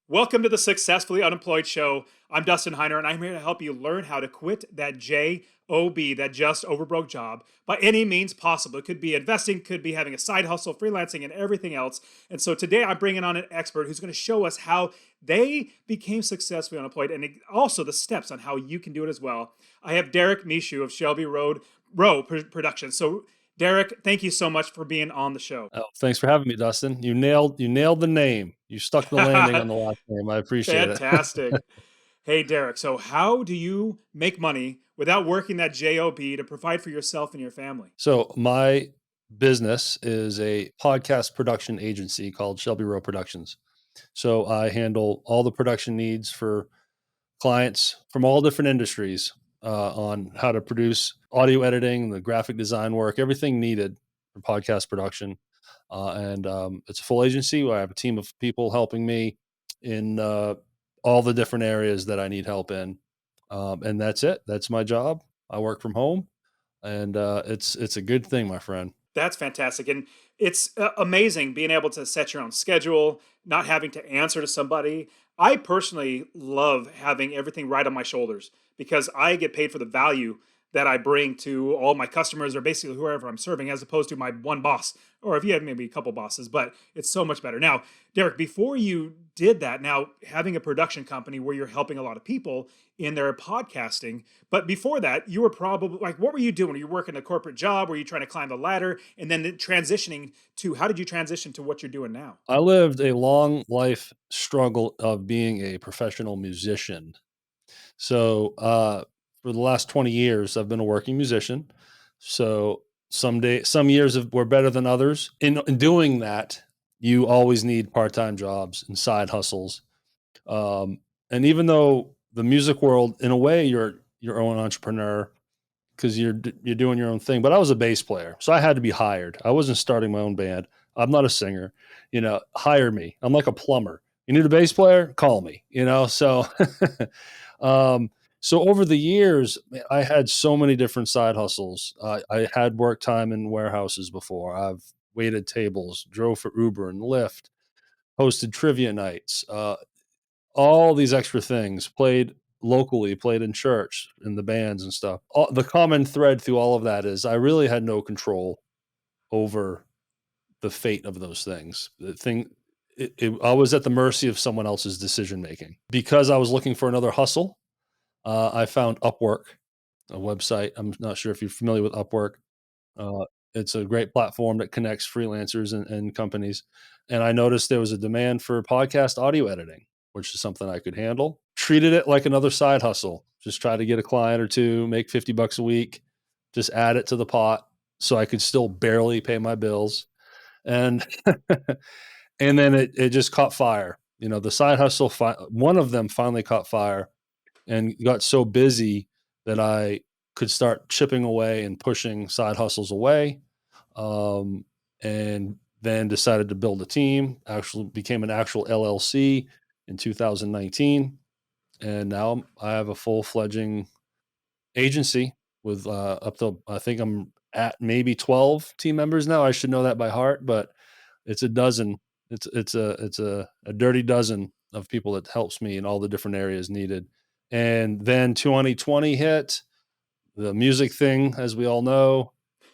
Welcome to the Successfully Unemployed Show. I'm Dustin Heiner, and I'm here to help you learn how to quit that JOB, that just overbroke job, by any means possible. It could be investing, could be having a side hustle, freelancing, and everything else. And so today I'm bringing on an expert who's going to show us how they became successfully unemployed and also the steps on how you can do it as well. I have Derrick Michaud of Shelby Row Productions. So Derrick, thank you so much for being on the show. Oh, thanks for having me, Dustin. You nailed the name. You stuck the landing on the last name. I appreciate it. Fantastic. Hey, Derrick, so how do you make money without working that JOB to provide for yourself and your family? So my business is a podcast production agency called Shelby Row Productions. So I handle all the production needs for clients from all different industries on how to produce audio editing, the graphic design work, everything needed for podcast production. And it's a full agency where I have a team of people helping me in all the different areas that I need help in. And that's it. That's my job. I work from home, and it's a good thing, my friend. That's fantastic. And it's amazing being able to set your own schedule, not having to answer to somebody. I personally love having everything right on my shoulders because I get paid for the value that I bring to all my customers or basically whoever I'm serving, as opposed to my one boss, or if you had maybe a couple bosses, but it's so much better. Now, Derrick, before you did that, now having a production company where you're helping a lot of people in their podcasting, but before that, you were probably like, what were you doing? Were you working a corporate job? Were you trying to climb the ladder? And then transitioning to, how did you transition to what you're doing now? I lived a long life struggle of being a professional musician. So for the last 20 years, I've been a working musician. So some years were better than others. In doing that, you always need part-time jobs and side hustles. And even though the music world, in a way, you're your own entrepreneur because you're doing your own thing. But I was a bass player, so I had to be hired. I wasn't starting my own band. I'm not a singer. Hire me. I'm like a plumber. You need a bass player? Call me. So um, so over the years, man, I had so many different side hustles. I had work time in warehouses before. I've waited tables, drove for Uber and Lyft, hosted trivia nights, all these extra things, played locally, played in church, in the bands and stuff. The common thread through all of that is I really had no control over the fate of those things. I was at the mercy of someone else's decision making. Because I was looking for another hustle, I found Upwork, a website. I'm not sure if you're familiar with Upwork. Uh, it's a great platform that connects freelancers and companies. And I noticed there was a demand for podcast audio editing, which is something I could handle. Treated it like another side hustle. Just try to get a client or two, make $50 a week, just add it to the pot so I could still barely pay my bills. And and then it just caught fire. The side hustle, one of them finally caught fire and got so busy that I could start chipping away and pushing side hustles away. And then decided to build a team, actually became an actual LLC in 2019. And now I have a full fledging agency with up to, I think I'm at maybe 12 team members now. I should know that by heart, but it's a dozen. It's a dirty dozen of people that helps me in all the different areas needed. And then 2020 hit, the music thing, as we all know,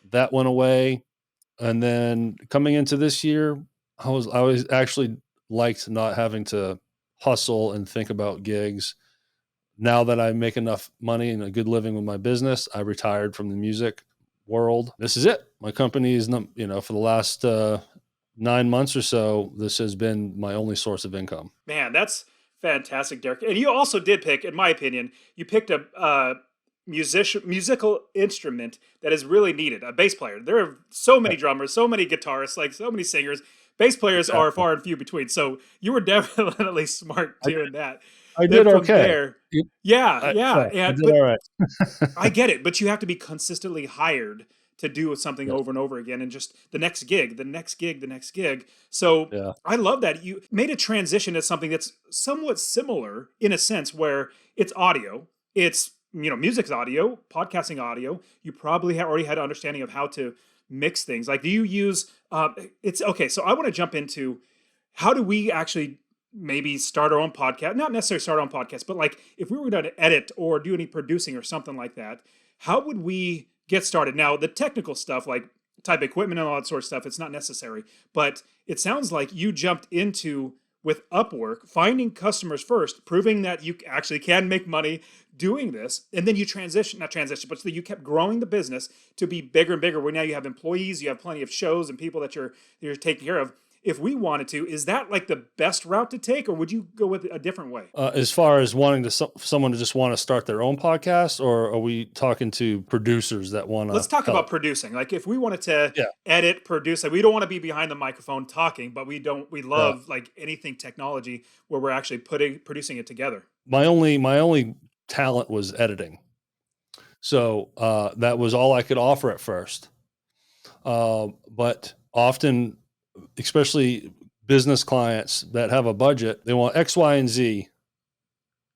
that went away. And then coming into this year, I was actually liked not having to hustle and think about gigs. Now that I make enough money and a good living with my business, I retired from the music world. This is it. My company is, for the last 9 months or so, this has been my only source of income. Man, that's fantastic, Derrick. And you also did pick, in my opinion, you picked a musical instrument that is really needed. A bass player. There are so many drummers, so many guitarists, like so many singers. Bass players are Exactly. far and few between. So you were definitely smart I, doing that. I Then did from okay. there, yeah, yeah, I and did but all right. I get it. But you have to be consistently hired to do something Yes. over and over again, and just the next gig, the next gig, the next gig. So Yeah. I love that you made a transition to something that's somewhat similar in a sense, where it's audio, it's music's audio, podcasting audio. You probably already had an understanding of how to mix things. Like, do you use? It's okay. So I want to jump into how do we actually maybe start our own podcast, not necessarily start our own podcast, but like if we were going to edit or do any producing or something like that, how would we get started? Now, the technical stuff, like type equipment and all that sort of stuff, it's not necessary. But it sounds like you jumped into with Upwork, finding customers first, proving that you actually can make money doing this, and then you transition, not transition, but so you kept growing the business to be bigger and bigger. Where now you have employees, you have plenty of shows and people that you're taking care of. If we wanted to, is that like the best route to take, or would you go with a different way? As far as wanting to someone to just want to start their own podcast, or are we talking to producers that want Let's to talk about help? producing. Like if we wanted to Yeah, edit, produce, like we don't want to be behind the microphone talking, but we yeah. love like anything technology where we're actually producing it together. My only talent was editing, so that was all I could offer at first. But often, especially business clients that have a budget, they want X, Y, and Z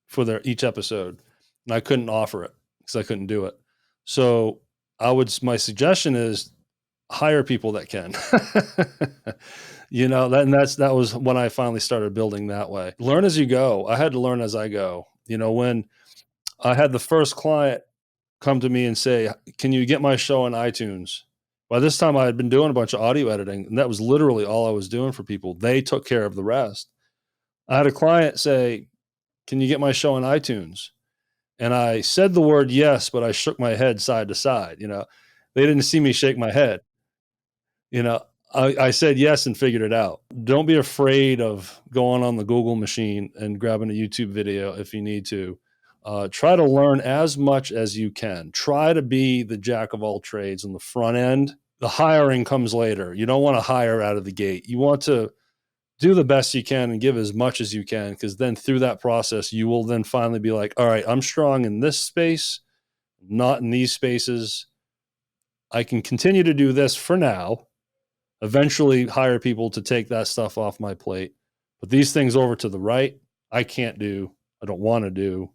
for their each episode, and I couldn't offer it because I couldn't do it. So my suggestion is hire people that can. That was when I finally started building that way. Learn as you go. I had to learn as I go. When I had the first client come to me and say, "Can you get my show on iTunes?" By this time, I had been doing a bunch of audio editing, and that was literally all I was doing for people. They took care of the rest. I had a client say, "Can you get my show on iTunes?" And I said the word yes, but I shook my head side to side. They didn't see me shake my head. You know, I said yes and figured it out. Don't be afraid of going on the Google machine and grabbing a YouTube video if you need to. Try to learn as much as you can. Try to be the jack of all trades on the front end. The hiring comes later. You don't want to hire out of the gate. You want to do the best you can and give as much as you can, because then through that process, you will then finally be like, all right, I'm strong in this space, not in these spaces. I can continue to do this for now, eventually hire people to take that stuff off my plate. But these things over to the right, I can't do, I don't want to do.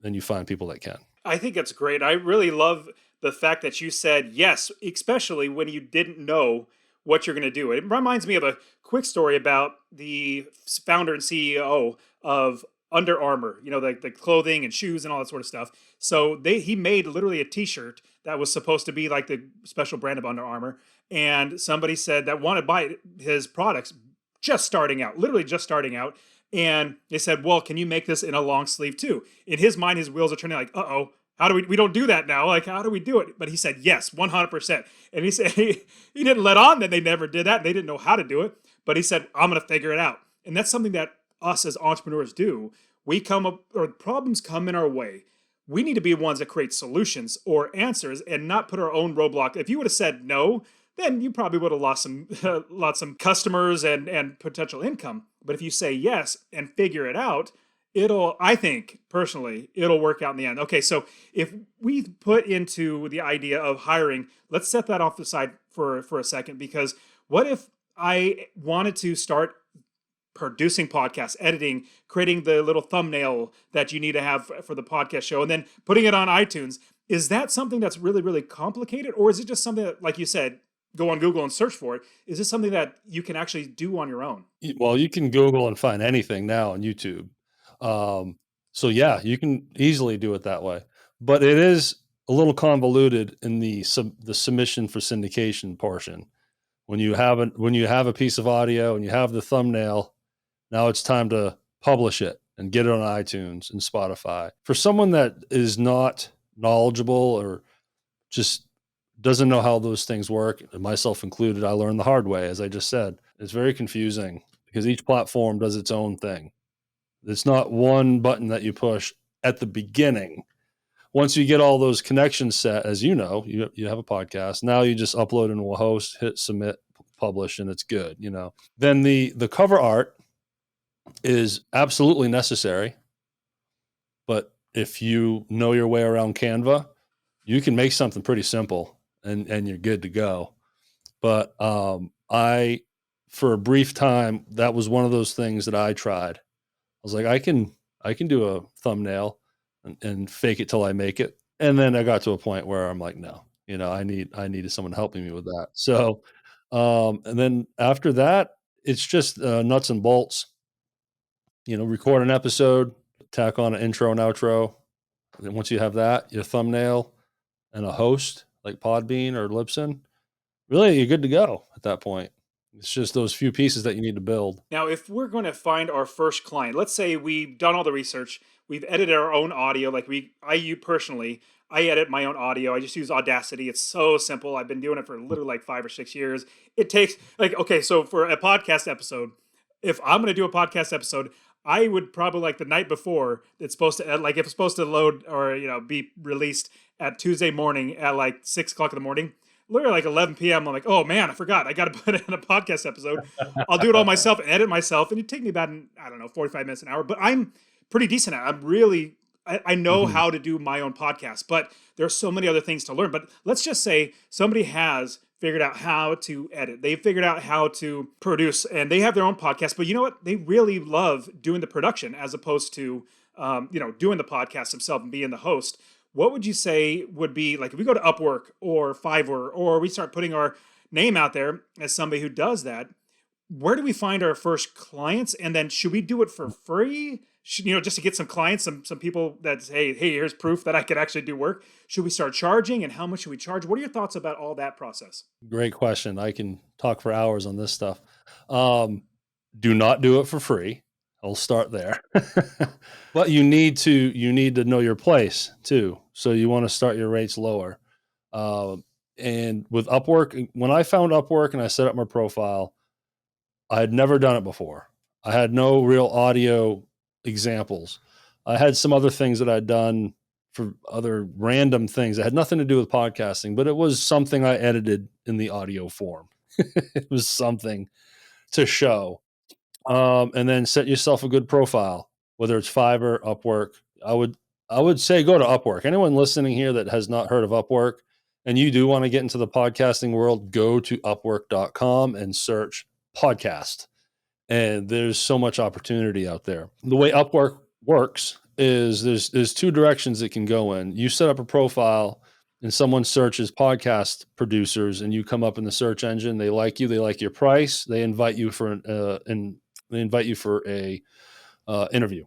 Then you find people that can. I think it's great. I really love the fact that you said yes, especially when you didn't know what you're going to do. It reminds me of a quick story about the founder and CEO of Under Armour, the clothing and shoes and all that sort of stuff. So he made literally a t-shirt that was supposed to be like the special brand of Under Armour. And somebody said that wanted to buy his products just starting out, literally just starting out. And they said, well, can you make this in a long sleeve too? In his mind, his wheels are turning like, uh-oh, how do we don't do that now? Like, how do we do it? But he said, yes, 100%. And he said, he didn't let on that they never did that. They didn't know how to do it. But he said, I'm going to figure it out. And that's something that us as entrepreneurs do. We come up, or problems come in our way. We need to be ones that create solutions or answers and not put our own roadblock. If you would have said no, then you probably would have lost some customers and potential income. But if you say yes and figure it out, I think personally, it'll work out in the end. Okay, so if we put into the idea of hiring, let's set that off the side for a second, because what if I wanted to start producing podcasts, editing, creating the little thumbnail that you need to have for the podcast show, and then putting it on iTunes? Is that something that's really, really complicated? Or is it just something that, like you said, go on Google and search for it? Is this something that you can actually do on your own? Well, you can Google and find anything now on YouTube. Um, so yeah, you can easily do it that way. But it is a little convoluted in the submission for syndication portion. When you have a piece of audio and you have the thumbnail, now it's time to publish it and get it on iTunes and Spotify. For someone that is not knowledgeable or just doesn't know how those things work, and myself included, I learned the hard way, as I just said. It's very confusing because each platform does its own thing. It's not one button that you push at the beginning. Once you get all those connections set, as you have a podcast, now you just upload into a host, hit submit, publish, and it's good. Then the cover art is absolutely necessary. But if you know your way around Canva, you can make something pretty simple and you're good to go. But I, for a brief time, that was one of those things that I tried. I was like, I can do a thumbnail and fake it till I make it. And then I got to a point where I'm like, no, I needed someone helping me with that. So, and then after that, it's just nuts and bolts. Record an episode, tack on an intro and outro. And then once you have that, your thumbnail and a host like Podbean or Libsyn, really you're good to go at that point. It's just those few pieces that you need to build. Now, if we're going to find our first client, let's say we've done all the research, we've edited our own audio. Like you personally, I edit my own audio. I just use Audacity. It's so simple. I've been doing it for literally like 5 or 6 years. It takes like, okay, so for a podcast episode, if I'm going to do a podcast episode, I would probably like the night before it's supposed to, like if it's supposed to load or, be released at Tuesday morning at like 6 o'clock in the morning, literally like 11 p.m. I'm like, oh man, I forgot. I got to put it in a podcast episode. I'll do it all myself and edit myself. And it'd take me about, I don't know, 45 minutes, an hour, but I'm pretty decent at it. I know Mhm. how to do my own podcast, but there's so many other things to learn. But let's just say somebody has figured out how to edit. They've figured out how to produce and they have their own podcast, but you know what? They really love doing the production as opposed to, doing the podcast themselves and being the host. What would you say would be like if we go to Upwork or Fiverr or we start putting our name out there as somebody who does that? Where do we find our first clients? And then should we do it for free? Just to get some clients, some people that say, hey, here's proof that I could actually do work. Should we start charging and how much should we charge? What are your thoughts about all that process? Great question. I can talk for hours on this stuff. Um, do not do it for free. I'll start there. But you need to know your place too. So you want to start your rates lower. Um, and with Upwork, when I found Upwork and I set up my profile, I had never done it before. I had no real audio examples. I had some other things that I'd done for other random things that had nothing to do with podcasting, but it was something I edited in the audio form. It was something to show. And then set yourself a good profile, whether it's Fiverr, Upwork. I would I would say go to Upwork. Anyone listening here that has not heard of Upwork and you do want to get into the podcasting world, go to upwork.com and search podcast. And there's so much opportunity out there. The way Upwork works is there's two directions it can go in. You set up a profile and someone searches podcast producers and you come up in the search engine. They like you, they like your price, they invite you for a interview.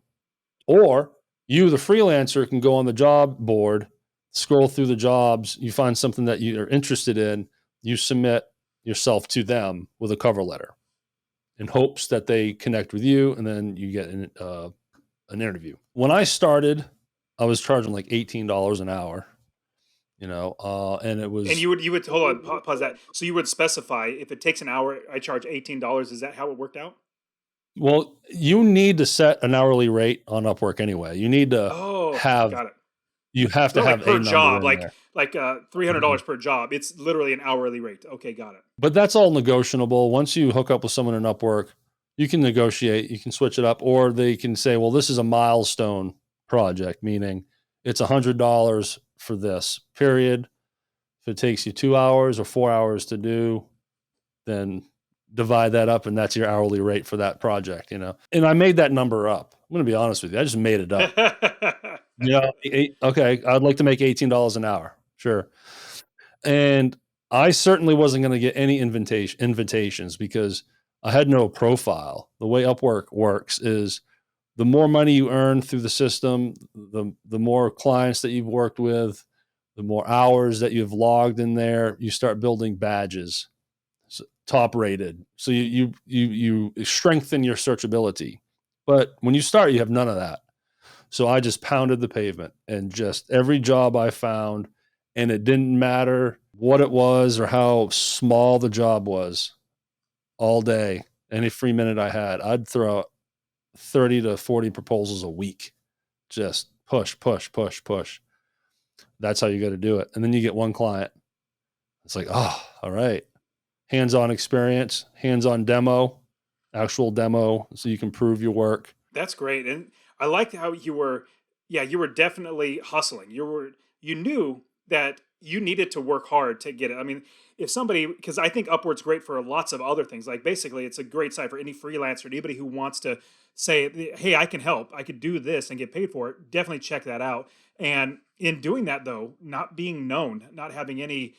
Or you, the freelancer, can go on the job board, scroll through the jobs, you find something that you're interested in, you submit yourself to them with a cover letter in hopes that they connect with you, and then you get an interview. When I started, I was charging like $18 an hour, and it And was you would hold on, pause that. So you would specify if it takes an hour, I charge $18. Is that how it worked out? well, you need to set an hourly rate on Upwork anyway. Oh, Have got it. you have to Not like have per a number job, in there. like $300 per job. It's literally an hourly rate. Okay, got it. But that's all negotiable. Once you hook up with someone in Upwork, you can negotiate, you can switch it up, or they can say, well, this is a milestone project, meaning it's $100 for this period. If it takes you 2 hours or 4 hours to do, then divide that up and that's your hourly rate for that project. And I made that number up. I'm going to be honest with you. I just made it up. Okay, I'd like to make $18 an hour. Sure. And I certainly wasn't going to get any invitations because I had no profile. The way Upwork works is the more money you earn through the system, the more clients that you've worked with, the more hours that you've logged in there, you start building badges, top rated. So you strengthen your searchability. But when you start, you have none of that. So I just pounded the pavement and just every job I found, and it didn't matter what it was or how small the job was, all day, any free minute I had, I'd throw out 30 to 40 proposals a week. Just push, push, push, push. That's how you got to do it. And then you get one client. It's like, oh, all right. Hands-on experience, hands-on demo, actual demo, so you can prove your work. That's great. And I liked how you were definitely hustling. You knew that you needed to work hard to get it. I mean, if somebody, because I think Upwork's great for lots of other things. Like basically, it's a great site for any freelancer, anybody who wants to say, hey, I can help, I could do this and get paid for it. Definitely check that out. And in doing that, though, not being known, not having any,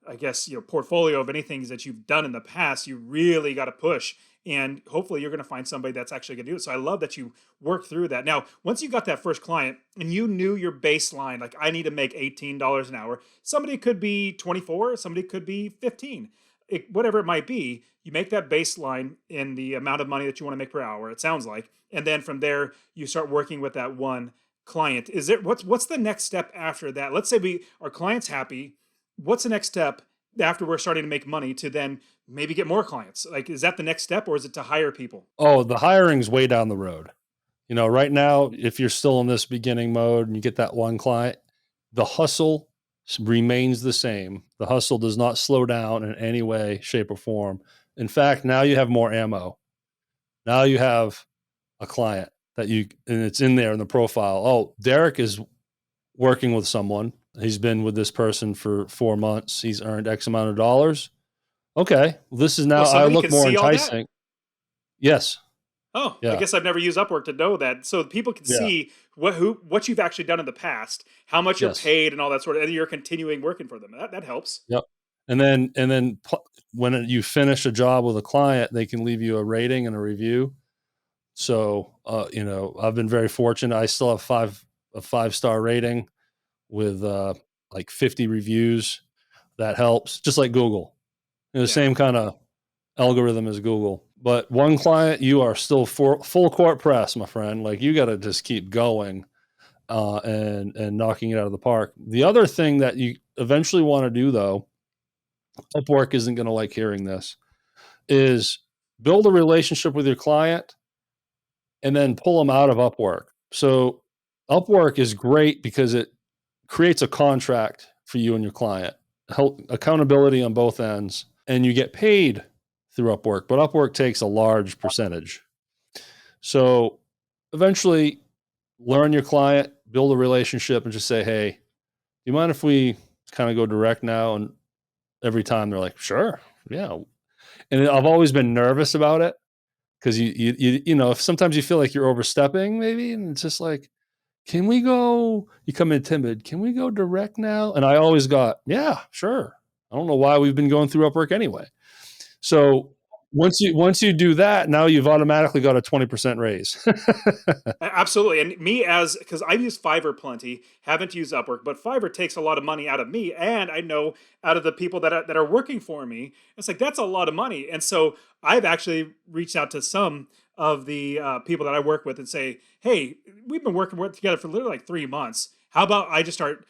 I guess, portfolio of anything that you've done in the past, you really got to push and hopefully you're going to find somebody that's actually going to do it. So I love that you work through that. Now, once you got that first client and you knew your baseline, like I need to make $18 an hour, somebody could be 24, somebody could be 15, whatever it might be, you make that baseline in the amount of money that you want to make per hour, it sounds like. And then from there, you start working with that one client. Is it what's the next step after that? Let's say our client's happy. What's the next step after we're starting to make money to then maybe get more clients? Like, is that the next step, or is it to hire people? Oh, the hiring's way down the road. Right now, if you're still in this beginning mode and you get that one client, the hustle remains the same. The hustle does not slow down in any way, shape, or form. In fact, now you have more ammo. Now you have a client and it's in there in the profile. Oh, Derrick is working with someone. He's been with this person for 4 months. He's earned X amount of dollars. Okay. Well, this is Oh, now, I somebody look can more see all that. enticing. Yes. Oh, I Yeah. guess I've never used Upwork to know that. So people can Yeah. see what you've actually done in the past, how much you're Yes. paid, and all that sort of. And you're continuing working for them. That helps. Yep. And then when you finish a job with a client, they can leave you a rating and a review. So, I've been very fortunate. I still have a 5-star rating with like 50 reviews. That helps. Just like Google, the Yeah. same kind of algorithm as Google. But one client, you are still full court press, my friend. Like you got to just keep going and knocking it out of the park. The other thing that you eventually want to do, though, Upwork isn't going to like hearing this, is build a relationship with your client and then pull them out of Upwork. So Upwork is great because it creates a contract for you and your client, help accountability on both ends, and you get paid through Upwork, but Upwork takes a large percentage. So eventually learn your client, build a relationship, and just say, hey, do you mind if we kind of go direct now? And every time they're like, sure, yeah. And I've always been nervous about it because if sometimes you feel like you're overstepping maybe, and it's just like, can we go? You come in timid. Can we go direct now? And I always got, yeah, sure. I don't know why we've been going through Upwork anyway. So once you do that, now you've automatically got a 20% raise. Absolutely. And me, as because I've used Fiverr plenty, haven't used Upwork, but Fiverr takes a lot of money out of me, and I know out of the people that are working for me. It's like that's a lot of money, and so I've actually reached out to some of the people that I work with and say, "Hey, we've been working together for literally like 3 months. How about I just start,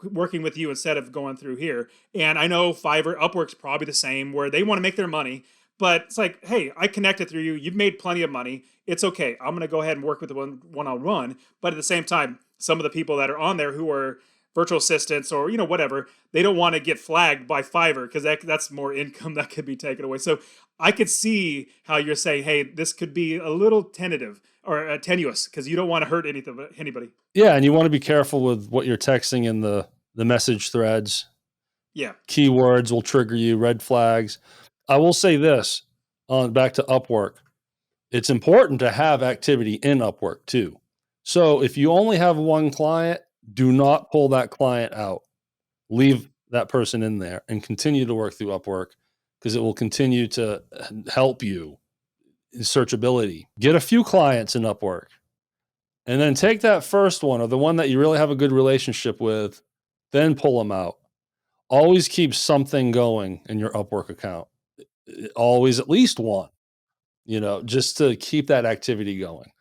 working with you instead of going through here?" And I know Fiverr, Upwork's probably the same, where they want to make their money. But it's like, hey, I connected through you. You've made plenty of money. It's okay. I'm going to go ahead and work with the one on one. But at the same time, some of the people that are on there who are virtual assistants or whatever, they don't want to get flagged by Fiverr because that's more income that could be taken away. So I could see how you're saying, hey, this could be a little tentative or tenuous because you don't want to hurt anybody. Yeah, and you want to be careful with what you're texting in the message threads. Yeah. Keywords will trigger you, red flags. I will say this, on back to Upwork. It's important to have activity in Upwork too. So if you only have one client, do not pull that client out. Leave that person in there and continue to work through Upwork because it will continue to help you in searchability. Get a few clients in Upwork and then take that first one or the one that you really have a good relationship with, then pull them out. Always keep something going in your Upwork account. Always at least one, just to keep that activity going.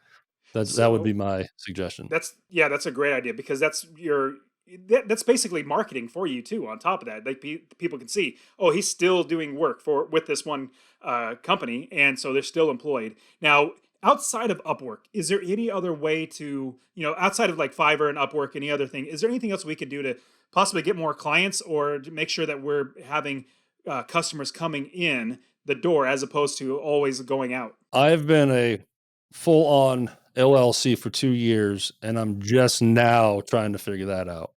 That would be So my suggestion. that's a great idea because that's basically marketing for you too. On top of that, like people can see, oh, he's still doing work with this one company, and so they're still employed. Now, outside of Upwork, is there any other way to outside of like Fiverr and Upwork, any other thing? Is there anything else we could do to possibly get more clients or to make sure that we're having customers coming in the door as opposed to always going out? I've been a full on LLC for 2 years, and I'm just now trying to figure that out.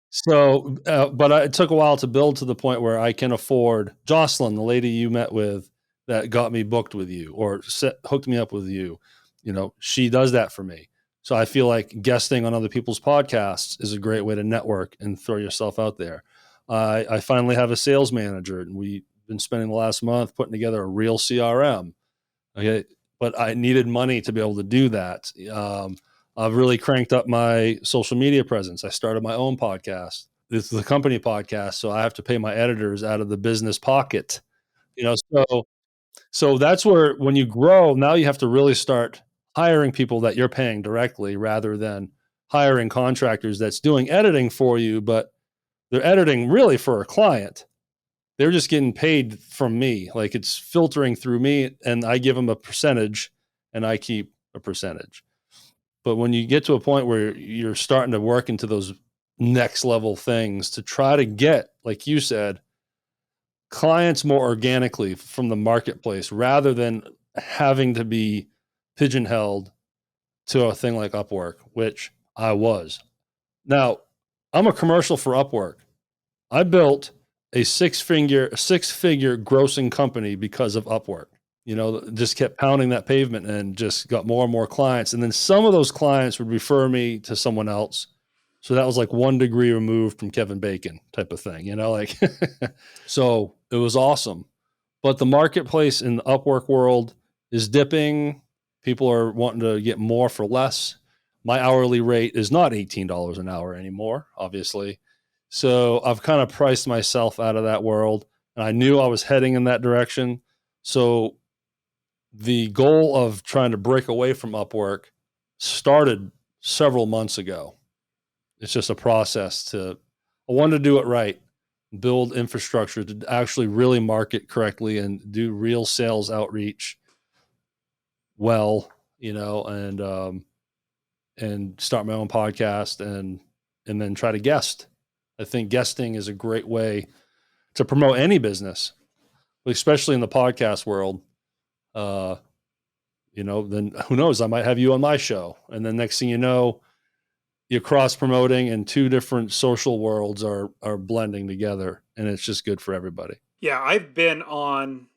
So, it took a while to build to the point where I can afford Jocelyn, the lady you met with that got me booked with you or hooked me up with you. She does that for me. So I feel like guesting on other people's podcasts is a great way to network and throw yourself out there. I finally have a sales manager, and been spending the last month putting together a real CRM. Okay. But I needed money to be able to do that. I've really cranked up my social media presence. I started my own podcast. This is the company podcast, so I have to pay my editors out of the business pocket. So that's where when you grow, now you have to really start hiring people that you're paying directly rather than hiring contractors that's doing editing for you, but they're editing really for a client. They're just getting paid from me. Like it's filtering through me and I give them a percentage and I keep a percentage. But when you get to a point where you're starting to work into those next level things to try to get, like you said, clients more organically from the marketplace rather than having to be pigeonholed to a thing like Upwork, which I was. Now, I'm a commercial for Upwork. I built a six-figure grossing company because of Upwork. Just kept pounding that pavement and just got more and more clients. And then some of those clients would refer me to someone else. So that was like 1 degree removed from Kevin Bacon type of thing, like, so it was awesome. But the marketplace in the Upwork world is dipping. People are wanting to get more for less. My hourly rate is not $18 an hour anymore, obviously. So I've kind of priced myself out of that world, and I knew I was heading in that direction. So the goal of trying to break away from Upwork started several months ago. It's just a process I wanted to do it right, build infrastructure to actually really market correctly and do real sales outreach well, and start my own podcast and then try to guest. I think guesting is a great way to promote any business, especially in the podcast world. Then who knows, I might have you on my show. And then next thing you know, you're cross promoting and 2 different social worlds are blending together, and it's just good for everybody. Yeah, I've been on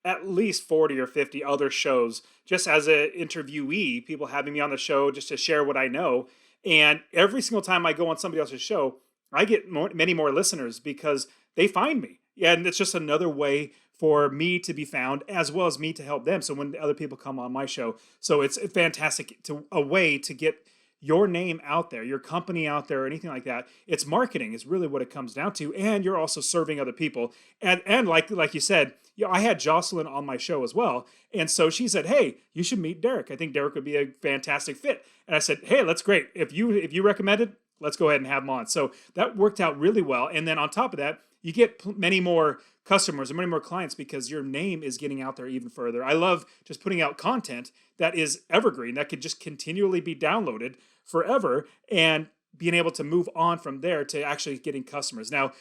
at least 40 or 50 other shows just as an interviewee, people having me on the show just to share what I know. And every single time I go on somebody else's show, I get many more listeners because they find me. Yeah, and it's just another way for me to be found as well as me to help them. So when other people come on my show, so it's fantastic a way to get your name out there, your company out there, or anything like that. It's marketing is really what it comes down to, and you're also serving other people. And like you said, I had Jocelyn on my show as well, and so she said, "Hey, you should meet Derrick. I think Derrick would be a fantastic fit." And I said, "Hey, that's great. If you recommend it, let's go ahead and have him on." So that worked out really well. And then on top of that, you get many more customers and many more clients because your name is getting out there even further. I love just putting out content that is evergreen, that could just continually be downloaded forever and being able to move on from there to actually getting customers. Now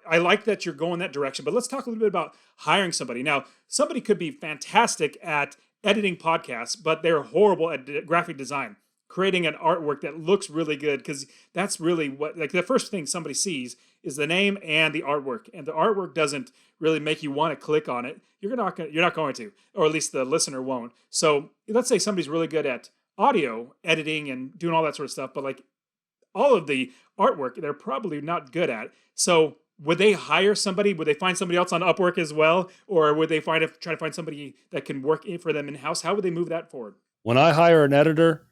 I like that you're going that direction, but let's talk a little bit about hiring somebody. Now, somebody could be fantastic at editing podcasts, but they're horrible at graphic design, creating an artwork that looks really good, because that's really what, like, the first thing somebody sees is the name and the artwork, and the artwork doesn't really make you want to click on it. You're not going to, or at least the listener won't. So let's say somebody's really good at audio editing and doing all that sort of stuff, but like all of the artwork, they're probably not good at. So would they hire somebody? Would they find somebody else on Upwork as well? Or would they try to find somebody that can work for them in-house? How would they move that forward? When I hire an editor,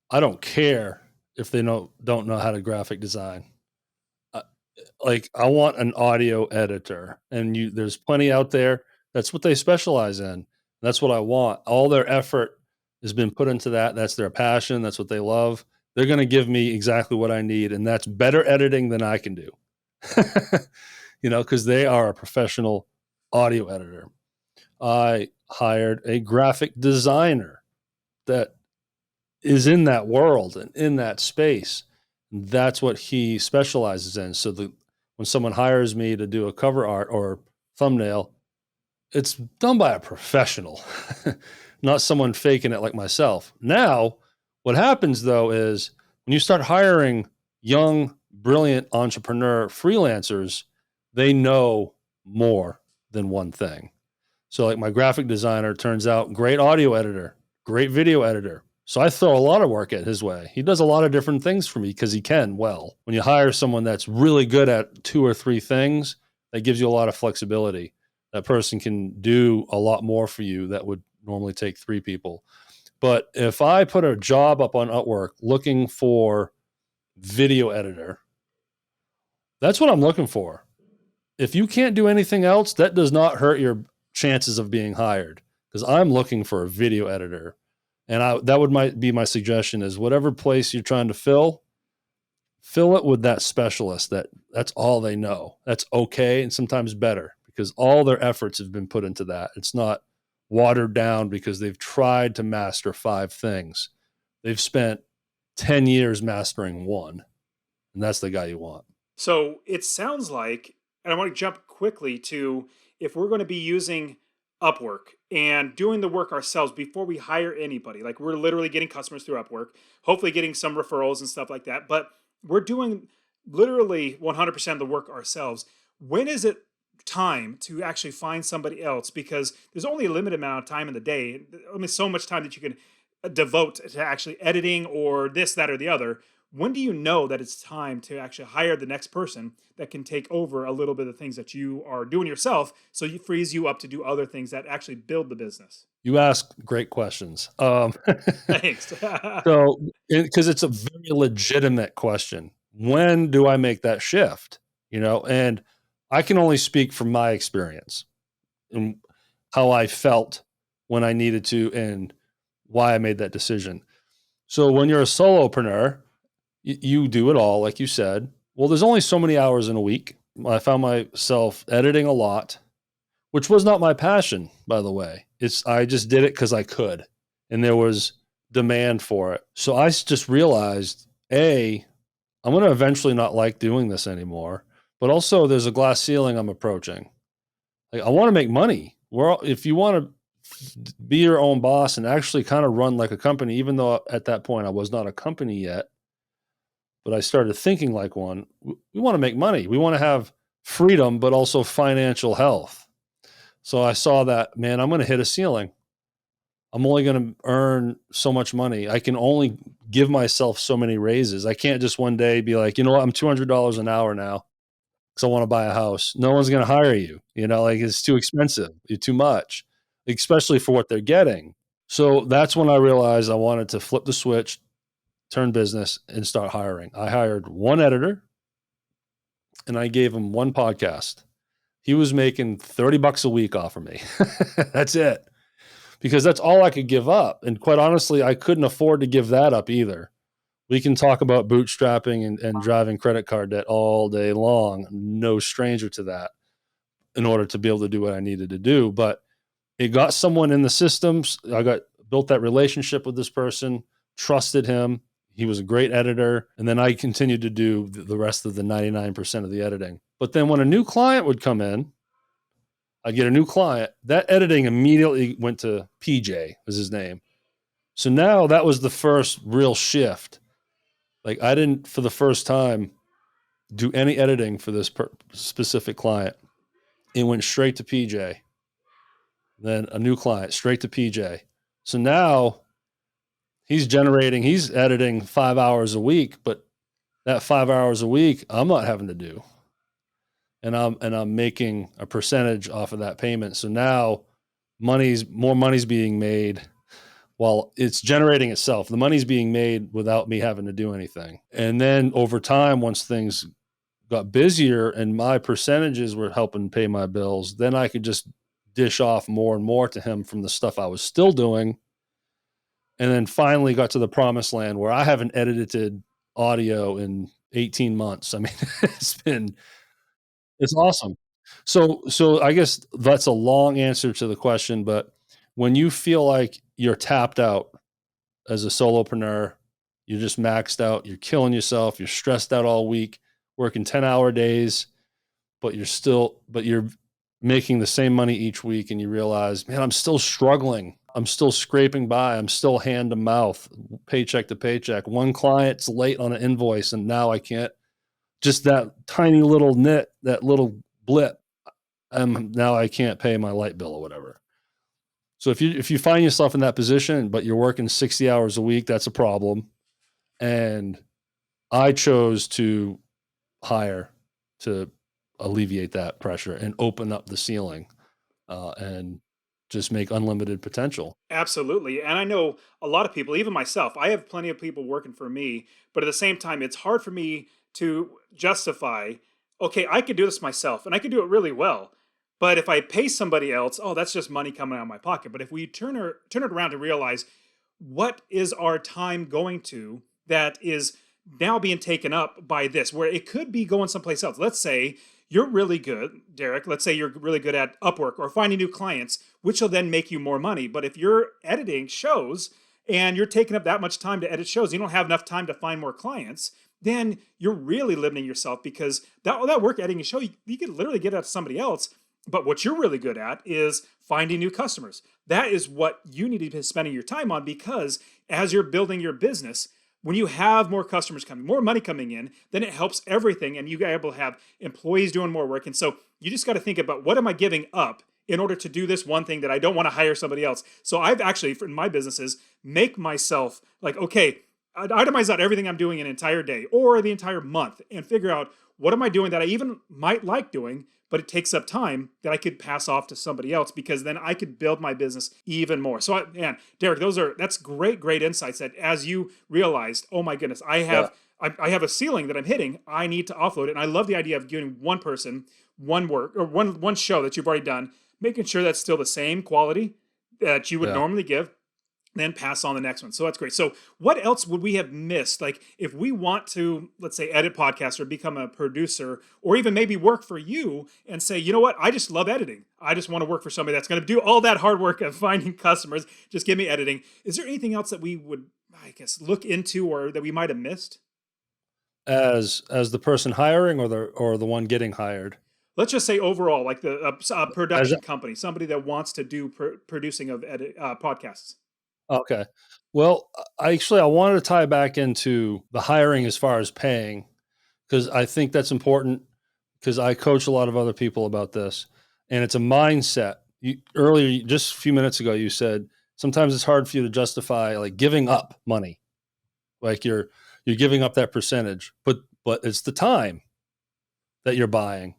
I don't care if they don't know how to graphic design. I want an audio editor, and there's plenty out there. That's what they specialize in. That's what I want. All their effort has been put into that. That's their passion. That's what they love. They're going to give me exactly what I need, and that's better editing than I can do. Because they are a professional audio editor. I hired a graphic designer that is in that world and in that space. That's what he specializes in. So when someone hires me to do a cover art or thumbnail, it's done by a professional, not someone faking it like myself. Now, what happens though is when you start hiring young, brilliant entrepreneur freelancers, they know more than one thing. So like my graphic designer turns out great audio editor, great video editor. So I throw a lot of work at his way. He does a lot of different things for me because he can well. When you hire someone that's really good at 2 or 3 things, that gives you a lot of flexibility. That person can do a lot more for you that would normally take 3 people. But if I put a job up on Upwork looking for video editor, that's what I'm looking for. If you can't do anything else, that does not hurt your chances of being hired, because I'm looking for a video editor. And that would might be my suggestion is whatever place you're trying to fill it with that specialist that's all they know. That's okay, and sometimes better, because all their efforts have been put into that. It's not watered down because they've tried to master 5 things. They've spent 10 years mastering one, and that's the guy you want. So it sounds like, and I want to jump quickly to, if we're going to be using Upwork and doing the work ourselves before we hire anybody, like we're literally getting customers through Upwork, hopefully getting some referrals and stuff like that, but we're doing literally 100% of the work ourselves. When is it time to actually find somebody else? Because there's only a limited amount of time in the day, only so much time that you can devote to actually editing or this, that, or the other. When do you know that it's time to actually hire the next person that can take over a little bit of things that you are doing yourself, so it frees you up to do other things that actually build the business? You ask great questions. Thanks. So, because it's a very legitimate question. When do I make that shift? And I can only speak from my experience and how I felt when I needed to and why I made that decision. So when you're a solopreneur, you do it all, like you said. Well, there's only so many hours in a week. I found myself editing a lot, which was not my passion, by the way. I just did it because I could, and there was demand for it. So I just realized, I'm going to eventually not like doing this anymore, but also there's a glass ceiling I'm approaching. Like, I want to make money. If you want to be your own boss and actually kind of run like a company, even though at that point I was not a company yet, but I started thinking like one. We want to make money. We want to have freedom, but also financial health. So I saw that, man, I'm going to hit a ceiling. I'm only going to earn so much money. I can only give myself so many raises. I can't just one day be like, you know what, I'm $200 an hour now because I want to buy a house. No one's going to hire you. Like, it's too expensive. You're too much, especially for what they're getting. So that's when I realized I wanted to flip the switch, turn business, and start hiring. I hired one editor and I gave him one podcast. He was making $30 a week off of me. That's it. Because that's all I could give up. And quite honestly, I couldn't afford to give that up either. We can talk about bootstrapping and driving credit card debt all day long. No stranger to that, in order to be able to do what I needed to do. But it got someone in the systems. Built that relationship with this person, trusted him. He was a great editor. And then I continued to do the rest of the 99% of the editing. But then when a new client would come in, I'd get a new client. That editing immediately went to PJ, was his name. So now that was the first real shift. Like, I didn't, for the first time, do any editing for this specific client. It went straight to PJ. Then a new client, straight to PJ. So now he's editing 5 hours a week, but that 5 hours a week, I'm not having to do. And I'm making a percentage off of that payment. So now more money's being made while it's generating itself. The money's being made without me having to do anything. And then over time, once things got busier and my percentages were helping pay my bills, then I could just dish off more and more to him from the stuff I was still doing. And then finally got to the promised land where I haven't edited audio in 18 months. I mean, it's awesome. So I guess that's a long answer to the question, but when you feel like you're tapped out as a solopreneur, you're just maxed out, you're killing yourself, you're stressed out all week, working 10-hour days, but you're making the same money each week, and you realize, man, I'm still struggling. I'm still scraping by. I'm still hand to mouth, paycheck to paycheck. One client's late on an invoice, and now I can't, just that tiny little that little blip. Now I can't pay my light bill or whatever. So if you find yourself in that position, but you're working 60 hours a week, that's a problem. And I chose to hire, to alleviate that pressure and open up the ceiling and just make unlimited potential. Absolutely. And I know a lot of people, even myself, I have plenty of people working for me, but at the same time, it's hard for me to justify, okay, I could do this myself and I could do it really well. But if I pay somebody else, oh, that's just money coming out of my pocket. But if we turn it around to realize what is our time going to that is now being taken up by this, where it could be going someplace else. Let's say you're really good, Derek. Let's say you're really good at Upwork or finding new clients, which will then make you more money. But if you're editing shows and you're taking up that much time to edit shows, you don't have enough time to find more clients, then you're really limiting yourself because that work editing a show, you could literally get out to somebody else. But what you're really good at is finding new customers. That is what you need to be spending your time on because as you're building your business, when you have more customers coming, more money coming in, then it helps everything and you are able to have employees doing more work. And so you just got to think about what am I giving up in order to do this one thing that I don't want to hire somebody else. So I've actually, in my businesses, make myself like, okay, I'd itemize out everything I'm doing an entire day or the entire month and figure out what am I doing that I even might like doing, but it takes up time that I could pass off to somebody else because then I could build my business even more. So, man, Derek, that's great insights. That as you realized, oh my goodness, Yeah. I have a ceiling that I'm hitting. I need to offload it, and I love the idea of giving one person one work or one show that you've already done, making sure that's still the same quality that you would Yeah. normally give then pass on the next one. So that's great. So what else would we have missed? Like if we want to, let's say, edit podcasts or become a producer or even maybe work for you and say, you know what, I just love editing. I just want to work for somebody that's going to do all that hard work of finding customers. Just give me editing. Is there anything else that we would, I guess, look into or that we might have missed? As the person hiring or the one getting hired. Let's just say overall, like the As production company, somebody that wants to do producing of podcasts. Okay. Well, I wanted to tie back into the hiring as far as paying because I think that's important because I coach a lot of other people about this, and it's a mindset. Earlier, just a few minutes ago, you said sometimes it's hard for you to justify like giving up money, like you're giving up that percentage, but it's the time that you're buying.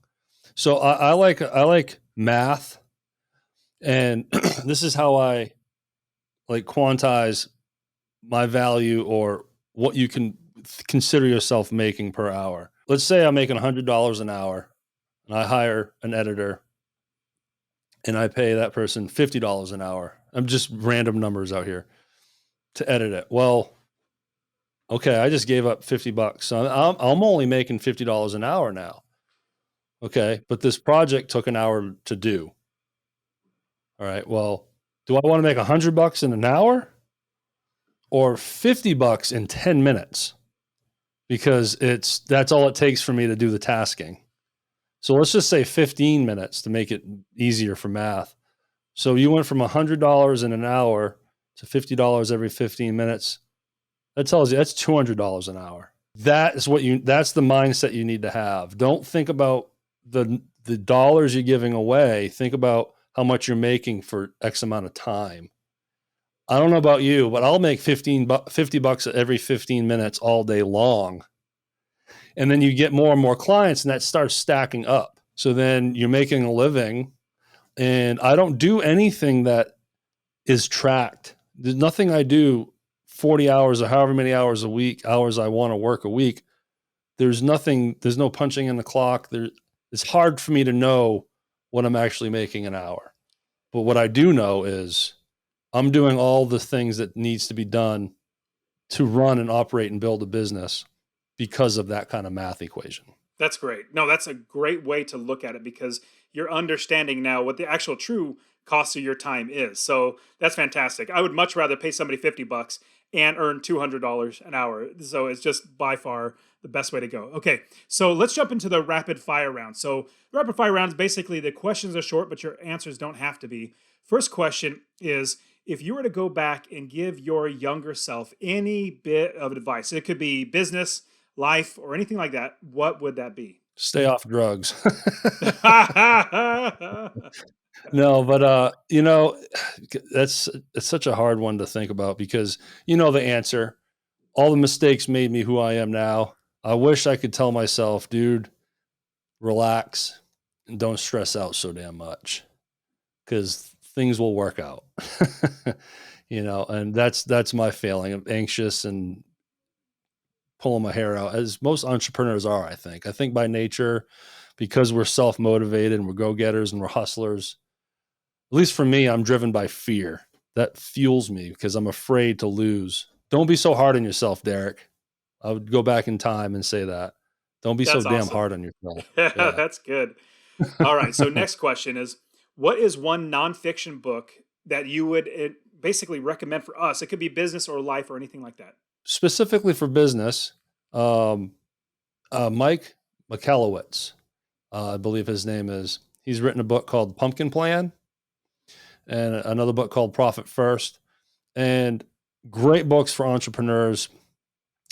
So I like math, and this is how I like quantize my value or what you can consider yourself making per hour. Let's say I'm making $100 an hour and I hire an editor and I pay that person $50 an hour. I'm just random numbers out here to edit it. Well, okay, I just gave up 50 bucks. So I'm only making $50 an hour now. Okay, but this project took an hour to do. All right. Well, do I want to make 100 bucks in an hour or 50 bucks in 10 minutes? Because that's all it takes for me to do the tasking. So let's just say 15 minutes to make it easier for math. So you went from $100 in an hour to $50 every 15 minutes. That tells you that's $200 an hour. That's the mindset you need to have. Don't think about the dollars you're giving away. Think about how much you're making for X amount of time. I don't know about you, but I'll make 50 bucks every 15 minutes all day long. And then you get more and more clients and that starts stacking up. So then you're making a living, and I don't do anything that is tracked. There's nothing I do 40 hours or however many hours I want to work a week. There's no punching in the clock. It's hard for me to know what I'm actually making an hour. But what I do know is I'm doing all the things that needs to be done to run and operate and build a business because of that kind of math equation. That's great. No, that's a great way to look at it because you're understanding now what the actual true cost of your time is. So that's fantastic. I would much rather pay somebody 50 bucks and earn $200 an hour. So it's just by far the best way to go. Okay, so let's jump into the rapid fire round. So the rapid fire round is basically the questions are short, but your answers don't have to be. First question is if you were to go back and give your younger self any bit of advice, it could be business, life, or anything like that, what would that be? Stay off drugs. No, but it's such a hard one to think about because you know the answer. All the mistakes made me who I am now. I wish I could tell myself, dude, relax, and don't stress out so damn much because things will work out. And that's my failing. I'm anxious and pulling my hair out, as most entrepreneurs are. I think by nature, because we're self-motivated and we're go-getters and we're hustlers. At least for me, I'm driven by fear. That fuels me because I'm afraid to lose. Don't be so hard on yourself, Derrick. I would go back in time and say that. Don't be so That's damn awesome. hard on yourself. Yeah. That's good. All right. So next question is, what is one nonfiction book that you would basically recommend for us? It could be business or life or anything like that. Specifically for business, um, Mike Michalowicz, I believe his name is. He's written a book called Pumpkin Plan and another book called Profit First, and great books for entrepreneurs.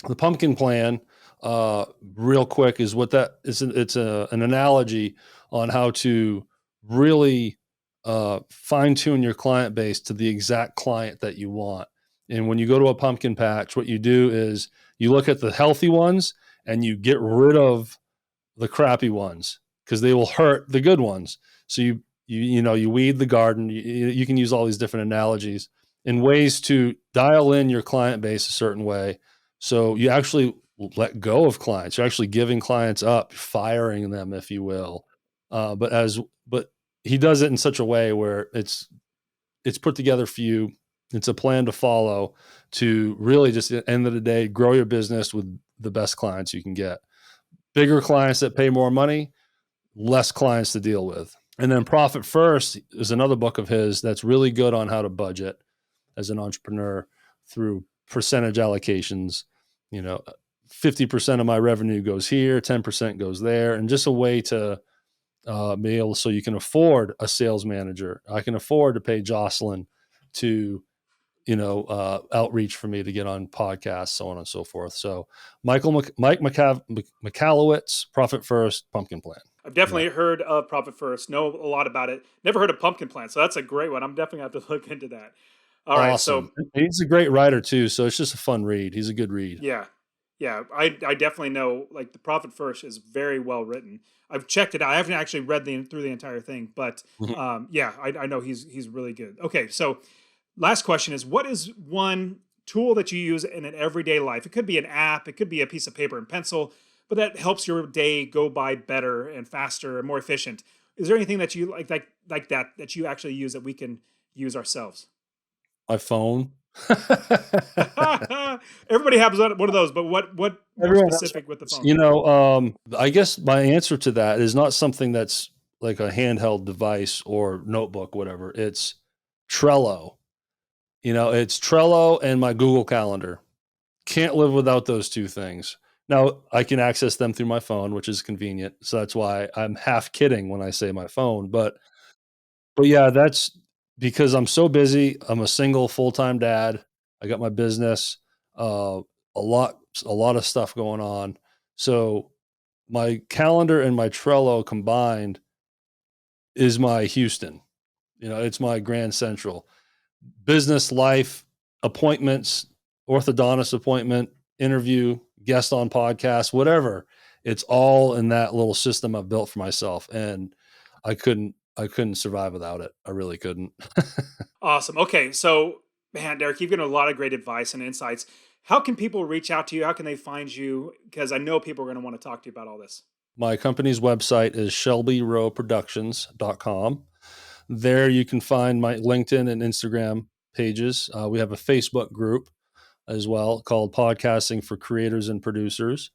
The Pumpkin Plan, real quick, is what that is. It's an analogy on how to really fine tune your client base to the exact client that you want. And when you go to a pumpkin patch, what you do is you look at the healthy ones and you get rid of the crappy ones because they will hurt the good ones. So you weed the garden. You can use all these different analogies and ways to dial in your client base a certain way. So you actually let go of clients. You're actually giving clients up, firing them, if you will. But he does it in such a way where it's put together for you. It's a plan to follow to really just at the end of the day grow your business with the best clients you can get. Bigger clients that pay more money, less clients to deal with. And then Profit First is another book of his that's really good on how to budget as an entrepreneur through percentage allocations. You know, 50% of my revenue goes here, 10% goes there, and just a way to be able so you can afford a sales manager. I can afford to pay Jocelyn to outreach for me to get on podcasts, so on and so forth. So Mike Michalowicz, Profit First, Pumpkin Plan. I've Yeah. definitely heard of Profit First, know a lot about it. Never heard of Pumpkin Plant, so that's a great one. I'm definitely going to have to look into that. All right. Awesome. So He's a great writer too, so it's just a fun read. He's a good read. yeah, yeah, I definitely know like the Profit First is very well written. I've checked it out. I haven't actually read through the entire thing, but Mhm. yeah, I know he's really good. Okay, so last question is, what is one tool that you use in an everyday life? It could be an app, it could be a piece of paper and pencil, but that helps your day go by better and faster and more efficient. Is there anything that you like that you actually use that we can use ourselves? My phone. Everybody has one of those, but what more Everyone has specific with the phones. phone? I guess my answer to that is not something that's like a handheld device or notebook, whatever. It's Trello. It's Trello and my Google Calendar. Can't live without those two things. Now, I can access them through my phone, which is convenient. So that's why I'm half kidding when I say my phone. But yeah, that's because I'm so busy. I'm a single full-time dad. I got my business, uh, a lot, a lot of stuff going on. So my calendar and my Trello combined is my Houston. It's my Grand Central. Business life, appointments, orthodontist appointment, interview, guest on podcast, whatever. It's all in that little system I've built for myself. And I couldn't survive without it. I really couldn't. Awesome. Okay, so man, Derek, you've given a lot of great advice and insights. How can people reach out to you? How can they find you? Because I know people are going to want to talk to you about all this. My company's website is shelbyrowproductions.com. There you can find my LinkedIn and Instagram pages. We have a Facebook group as well called Podcasting for Creators and Producers.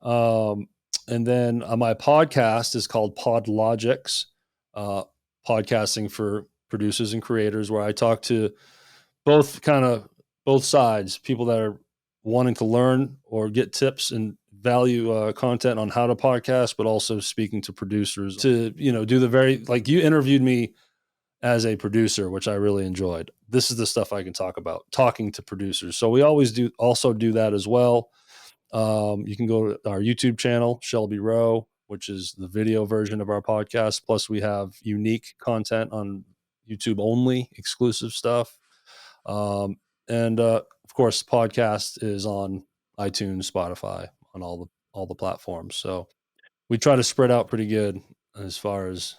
Um, and then my podcast is called Podlogics, uh, Podcasting for Producers and Creators, where I talk to both kind of both sides, people that are wanting to learn or get tips and value content on how to podcast, but also speaking to producers to do the very like you interviewed me as a producer, which I really enjoyed. This is the stuff I can talk about, talking to producers. So we always do that as well. You can go to our YouTube channel, Shelby Rowe, which is the video version of our podcast. Plus, we have unique content on YouTube only, exclusive stuff. And of course, podcast is on iTunes, Spotify, on all the platforms. So we try to spread out pretty good as far as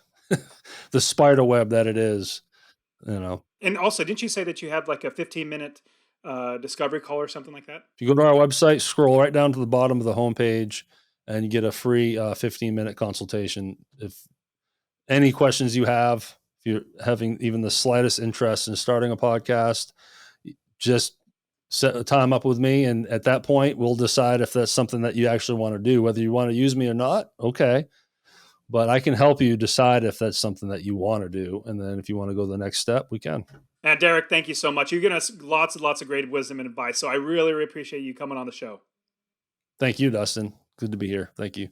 the spider web that it is, you know. And also, didn't you say that you had like a 15-minute discovery call or something like that? If you go to our website, scroll right down to the bottom of the homepage, and you get a free 15-minute consultation. If any questions you have, if you're having even the slightest interest in starting a podcast, just set a time up with me. And at that point, we'll decide if that's something that you actually want to do, whether you want to use me or not. Okay. But I can help you decide if that's something that you want to do. And then if you want to go to the next step, we can. And Derrick, thank you so much. You've given us lots and lots of great wisdom and advice. So I really, really appreciate you coming on the show. Thank you, Dustin. Good to be here. Thank you.